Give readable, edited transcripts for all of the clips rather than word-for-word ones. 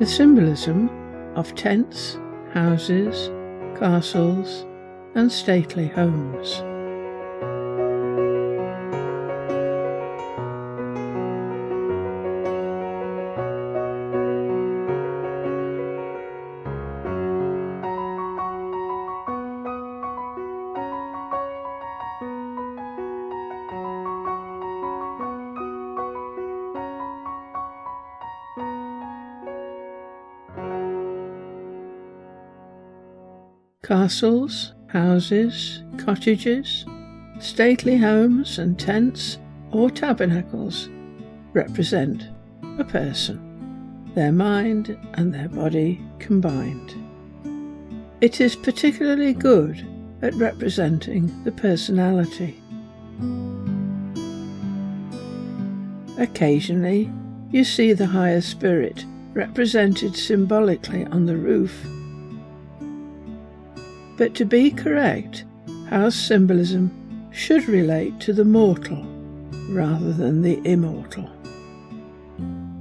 the symbolism of tents, houses, castles, and stately homes. Castles, houses, cottages, stately homes and tents or tabernacles represent a person, their mind and their body combined. It is particularly good at representing the personality. Occasionally, you see the higher spirit represented symbolically on the roof. But to be correct, house symbolism should relate to the mortal rather than the immortal.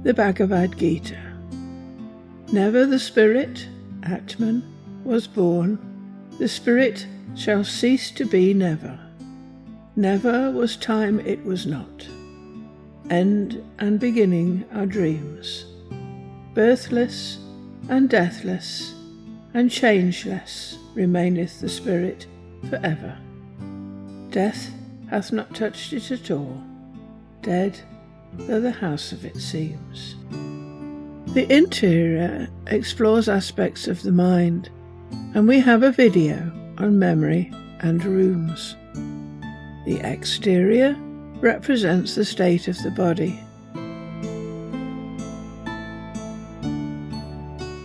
The Bhagavad Gita. Never the spirit, Atman, was born, the spirit shall cease to be never. Never was time it was not. End and beginning are dreams. Birthless and deathless and changeless remaineth the spirit for ever. Death hath not touched it at all, dead though the house of it seems. The interior explores aspects of the mind, and we have a video on memory and rooms. The exterior represents the state of the body,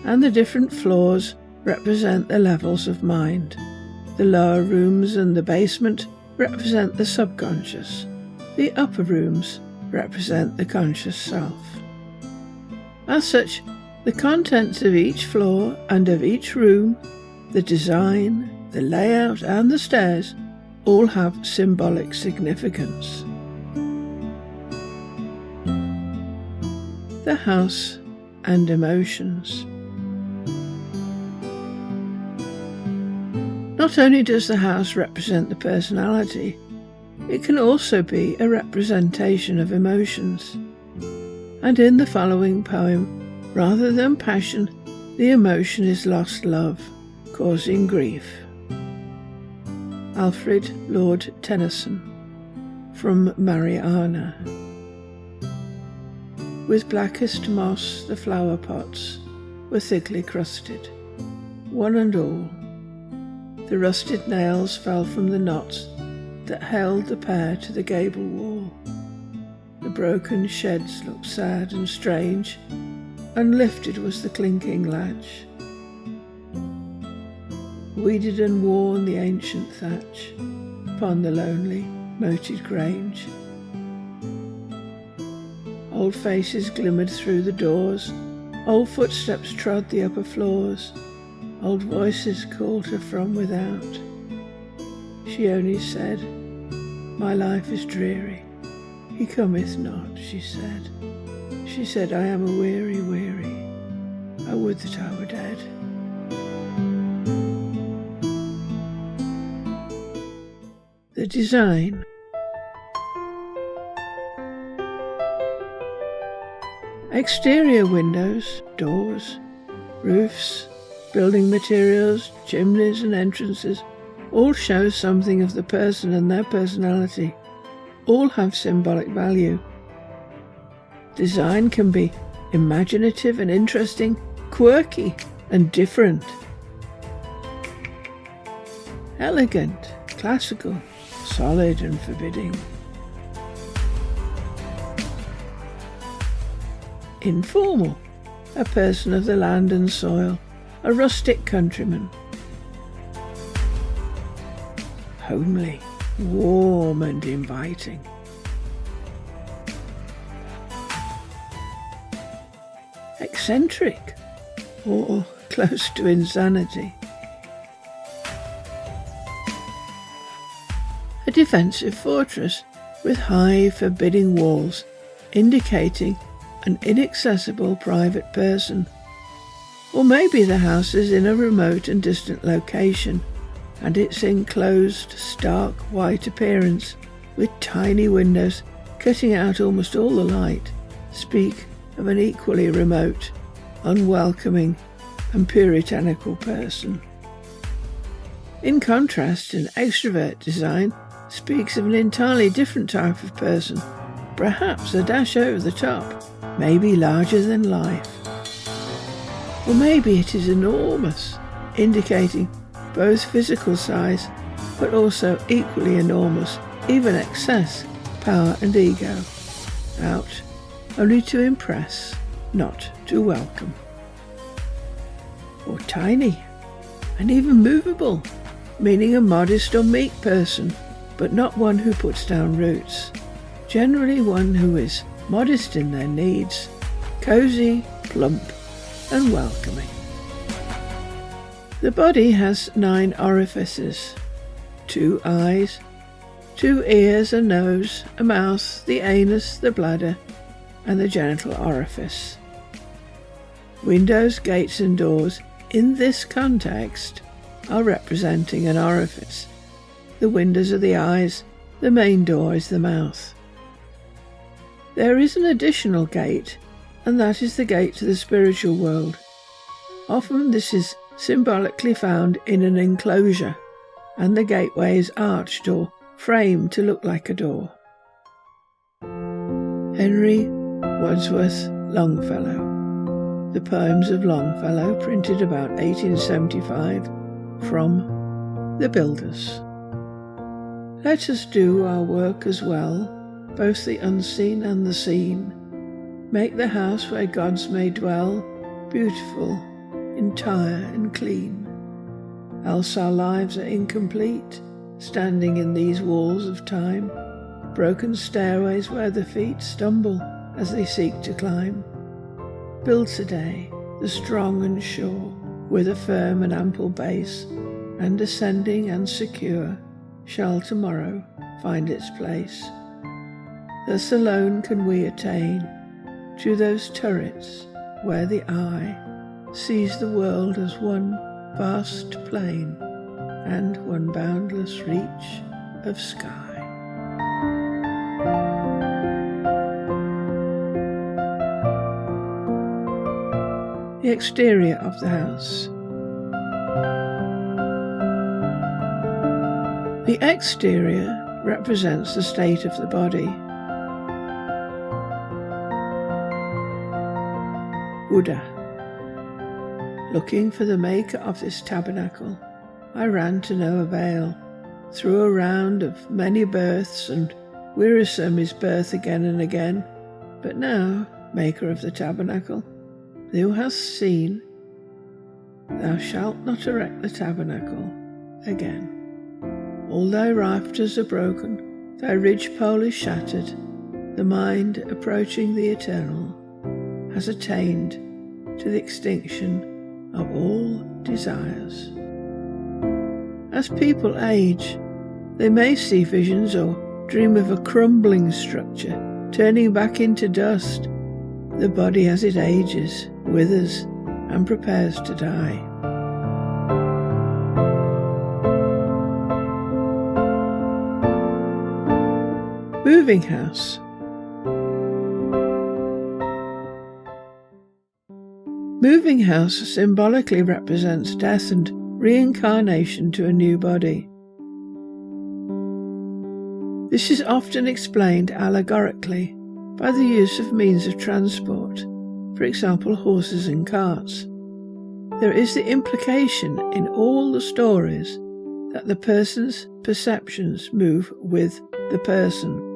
and the different floors represent the levels of mind. The lower rooms and the basement represent the subconscious. The upper rooms represent the conscious self. As such, the contents of each floor and of each room, the design, the layout and the stairs all have symbolic significance. The house and emotions. Not only does the house represent the personality, it can also be a representation of emotions. And in the following poem, rather than passion, the emotion is lost love, causing grief. Alfred Lord Tennyson, from Mariana. With blackest moss the flower pots were thickly crusted, one and all. The rusted nails fell from the knots that held the pair to the gable wall. The broken sheds looked sad and strange, unlifted was the clinking latch. Weeded and worn the ancient thatch upon the lonely, moated grange. Old faces glimmered through the doors, old footsteps trod the upper floors. Old voices called her from without. She only said, "My life is dreary. He cometh not," she said. She said, "I am a weary, weary. I would that I were dead." The design. Exterior windows, doors, roofs, building materials, chimneys and entrances all show something of the person and their personality. All have symbolic value. Design can be imaginative and interesting, quirky and different. Elegant, classical, solid and forbidding. Informal, a person of the land and soil, a rustic countryman. Homely, warm and inviting. Eccentric, or close to insanity. A defensive fortress with high, forbidding walls, indicating an inaccessible private person Or maybe the house is in a remote and distant location, and its enclosed, stark white appearance, with tiny windows cutting out almost all the light, speak of an equally remote, unwelcoming and puritanical person. In contrast, an extrovert design speaks of an entirely different type of person, perhaps a dash over the top, maybe larger than life. Or maybe it is enormous, indicating both physical size, but also equally enormous, even excess, power and ego. Out only to impress, not to welcome. Or tiny, and even movable, meaning a modest or meek person, but not one who puts down roots. Generally one who is modest in their needs, cosy, plump, and welcoming. The body has 9 orifices: 2 eyes, 2 ears, a nose, a mouth, the anus, the bladder, and the genital orifice. Windows, gates and doors in this context are representing an orifice. The windows are the eyes, the main door is the mouth. There is an additional gate, and that is the gate to the spiritual world. Often this is symbolically found in an enclosure, and the gateway is arched or framed to look like a door. Henry Wadsworth Longfellow. The Poems of Longfellow, printed about 1875, from The Builders. Let us do our work as well, both the unseen and the seen. Make the house where gods may dwell beautiful, entire and clean. Else our lives are incomplete, standing in these walls of time, broken stairways where the feet stumble as they seek to climb. Build today the strong and sure, with a firm and ample base, and ascending and secure shall tomorrow find its place. Thus alone can we attain to those turrets where the eye sees the world as one vast plain and one boundless reach of sky. The exterior of the house. The exterior represents the state of the body. Buddha. Looking for the maker of this tabernacle, I ran to no avail. Through a round of many births, and wearisome is birth again and again. But now, maker of the tabernacle, thou hast seen, thou shalt not erect the tabernacle again. All thy rafters are broken, thy ridge-pole is shattered. The mind, approaching the eternal, has attained to the extinction of all desires. As people age, they may see visions or dream of a crumbling structure, turning back into dust. The body as it ages, withers, and prepares to die. Moving house. Moving house symbolically represents death and reincarnation to a new body. This is often explained allegorically by the use of means of transport, for example horses and carts. There is the implication in all the stories that the person's perceptions move with the person.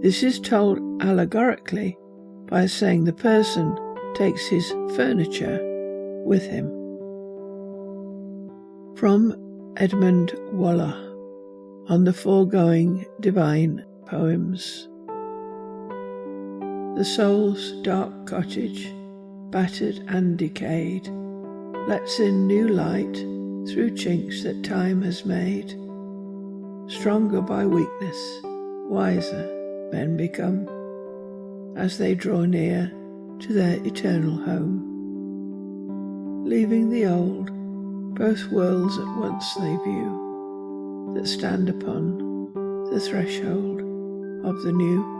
This is told allegorically by saying the person takes his furniture with him. From Edmund Waller on the foregoing divine poems. The soul's dark cottage, battered and decayed, lets in new light through chinks that time has made. Stronger by weakness, wiser men become, as they draw near to their eternal home. leaving the old, both worlds at once they view, that stand upon the threshold of the new.